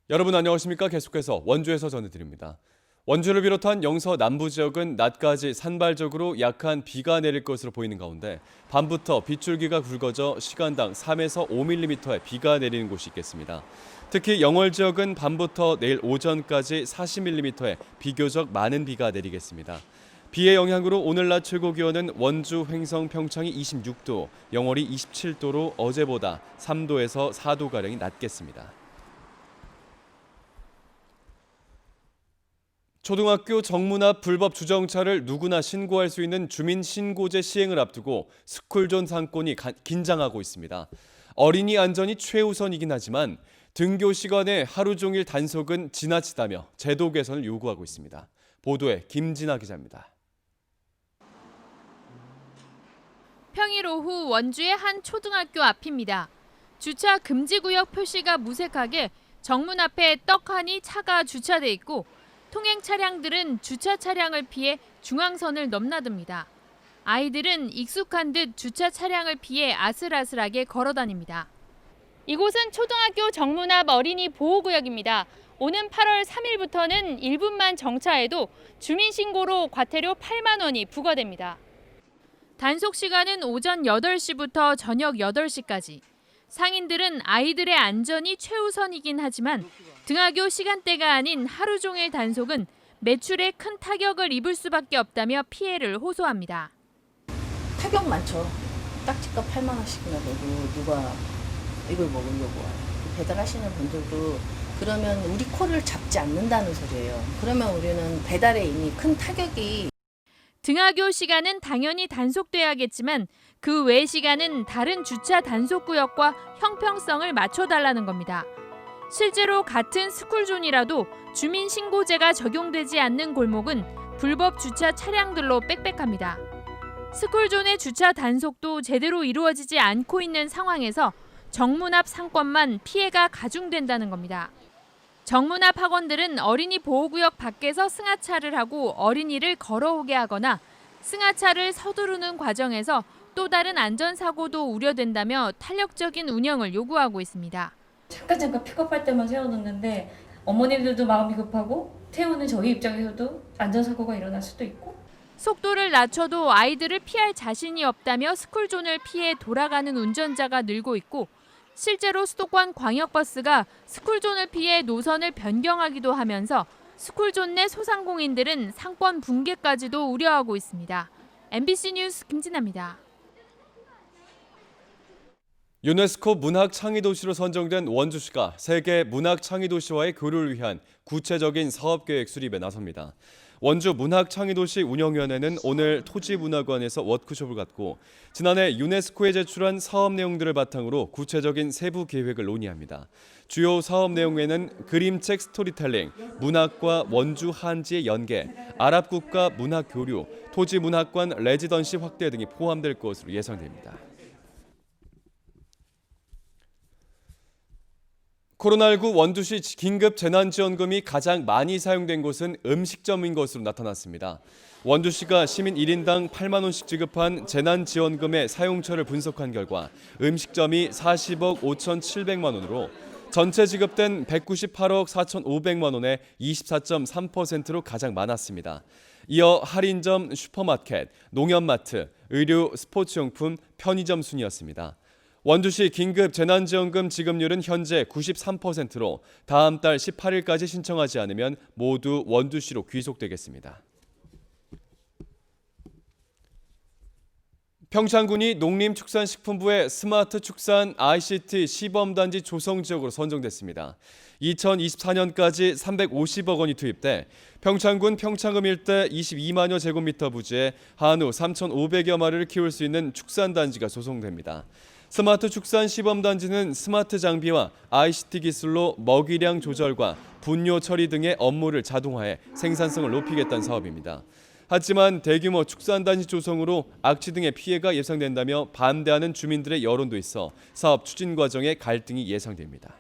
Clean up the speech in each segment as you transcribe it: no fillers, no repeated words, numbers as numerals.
여러분 안녕하십니까? 계속해서 원주에서 전해드립니다. 원주를 비롯한 영서 남부 지역은 낮까지 산발적으로 약한 비가 내릴 것으로 보이는 가운데 밤부터 빗줄기가 굵어져 시간당 3에서 5mm의 비가 내리는 곳이 있겠습니다. 특히 영월 지역은 밤부터 내일 오전까지 40mm의 비교적 많은 비가 내리겠습니다. 비의 영향으로 오늘 낮 최고 기온은 원주, 횡성, 평창이 26도, 영월이 27도로 어제보다 3도에서 4도가량이 낮겠습니다. 초등학교 정문 앞 불법 주정차를 누구나 신고할 수 있는 주민신고제 시행을 앞두고 스쿨존 상권이 긴장하고 있습니다. 어린이 안전이 최우선이긴 하지만 등교 시간에 하루 종일 단속은 지나치다며 제도 개선을 요구하고 있습니다. 보도에 김진아 기자입니다. 평일 오후 원주의 한 초등학교 앞입니다. 주차 금지구역 표시가 무색하게 정문 앞에 떡하니 차가 주차돼 있고 통행 차량들은 주차 차량을 피해 중앙선을 넘나듭니다. 아이들은 익숙한 듯 주차 차량을 피해 아슬아슬하게 걸어 다닙니다. 이곳은 초등학교 정문 앞 어린이 보호구역입니다. 오는 8월 3일부터는 1분만 정차해도 주민신고로 과태료 8만 원이 부과됩니다. 단속 시간은 오전 8시부터 저녁 8시까지. 상인들은 아이들의 안전이 최우선이긴 하지만 등하교 시간대가 아닌 하루 종일 단속은 매출에 큰 타격을 입을 수밖에 없다며 피해를 호소합니다. 타격 많죠. 딱지값 8만 원씩이나 내고 누가 이걸 먹으려고 와요. 배달하시는 분들도 그러면 우리 코를 잡지 않는다는 소리예요. 그러면 우리는 배달에 이미 큰 타격이. 등하교 시간은 당연히 단속돼야겠지만 그 외 시간은 다른 주차 단속구역과 형평성을 맞춰달라는 겁니다. 실제로 같은 스쿨존이라도 주민신고제가 적용되지 않는 골목은 불법 주차 차량들로 빽빽합니다. 스쿨존의 주차 단속도 제대로 이루어지지 않고 있는 상황에서 정문 앞 상권만 피해가 가중된다는 겁니다. 정문 앞 학원들은 어린이 보호구역 밖에서 승하차를 하고 어린이를 걸어오게 하거나 승하차를 서두르는 과정에서 또 다른 안전사고도 우려된다며 탄력적인 운영을 요구하고 있습니다. 잠깐 픽업할 때만 세워놓는데 어머님들도 마음이 급하고 태우는 저희 입장에서도 안전사고가 일어날 수도 있고. 속도를 낮춰도 아이들을 피할 자신이 없다며 스쿨존을 피해 돌아가는 운전자가 늘고 있고 실제로 수도권 광역버스가 스쿨존을 피해 노선을 변경하기도 하면서 스쿨존 내 소상공인들은 상권 붕괴까지도 우려하고 있습니다. MBC 뉴스 김진아입니다. 유네스코 문학창의도시로 선정된 원주시가 세계 문학창의도시와의 교류를 위한 구체적인 사업계획 수립에 나섭니다. 원주 문학창의도시 운영위원회는 오늘 토지문화관에서 워크숍을 갖고 지난해 유네스코에 제출한 사업 내용들을 바탕으로 구체적인 세부 계획을 논의합니다. 주요 사업 내용에는 그림책 스토리텔링, 문학과 원주 한지의 연계, 아랍 국가 문학 교류, 토지문학관 레지던시 확대 등이 포함될 것으로 예상됩니다. 코로나19 원주시 긴급 재난지원금이 가장 많이 사용된 곳은 음식점인 것으로 나타났습니다. 원주시가 시민 1인당 8만 원씩 지급한 재난지원금의 사용처를 분석한 결과 음식점이 40억 5,700만 원으로 전체 지급된 198억 4,500만 원의 24.3%로 가장 많았습니다. 이어 할인점, 슈퍼마켓, 농협마트, 의류, 스포츠용품, 편의점 순이었습니다. 원주시 긴급 재난지원금 지급률은 현재 93%로 다음 달 18일까지 신청하지 않으면 모두 원주시로 귀속되겠습니다. 평창군이 농림축산식품부의 스마트 축산 ICT 시범단지 조성지역으로 선정됐습니다. 2024년까지 350억 원이 투입돼 평창군 평창읍 일대 22만여 제곱미터 부지에 한우 3,500여 마리를 키울 수 있는 축산단지가 조성됩니다. 스마트 축산 시범단지는 스마트 장비와 ICT 기술로 먹이량 조절과 분뇨 처리 등의 업무를 자동화해 생산성을 높이겠다는 사업입니다. 하지만 대규모 축산단지 조성으로 악취 등의 피해가 예상된다며 반대하는 주민들의 여론도 있어 사업 추진 과정에 갈등이 예상됩니다.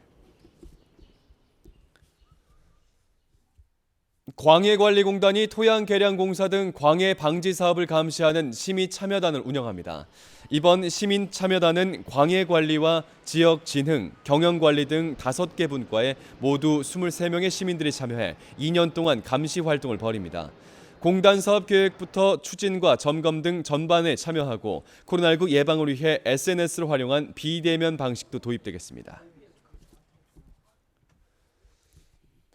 광해관리공단이 토양개량공사 등 광해 방지 사업을 감시하는 시민참여단을 운영합니다. 이번 시민참여단은 광해관리와 지역진흥, 경영관리 등 5개 분과에 모두 23명의 시민들이 참여해 2년 동안 감시 활동을 벌입니다. 공단 사업 계획부터 추진과 점검 등 전반에 참여하고 코로나19 예방을 위해 SNS를 활용한 비대면 방식도 도입되겠습니다.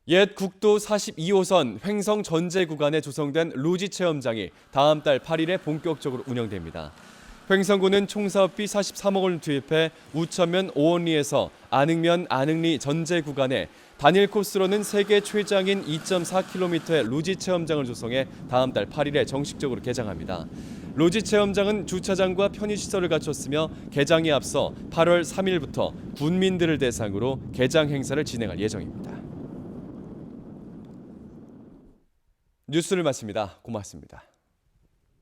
옛 국도 42호선 횡성 전제 구간에 조성된 루지 체험장이 다음 달 8일에 본격적으로 운영됩니다. 횡성구는 총 사업비 43억 원을 투입해 우천면 오원리에서 안흥면 안흥리 전제 구간에 단일 코스로는 세계 최장인 2.4km의 루지 체험장을 조성해 다음 달 8일에 정식적으로 개장합니다. 루지 체험장은 주차장과 편의시설을 갖췄으며 개장에 앞서 8월 3일부터 군민들을 대상으로 개장 행사를 진행할 예정입니다. 뉴스를 마칩니다. 고맙습니다.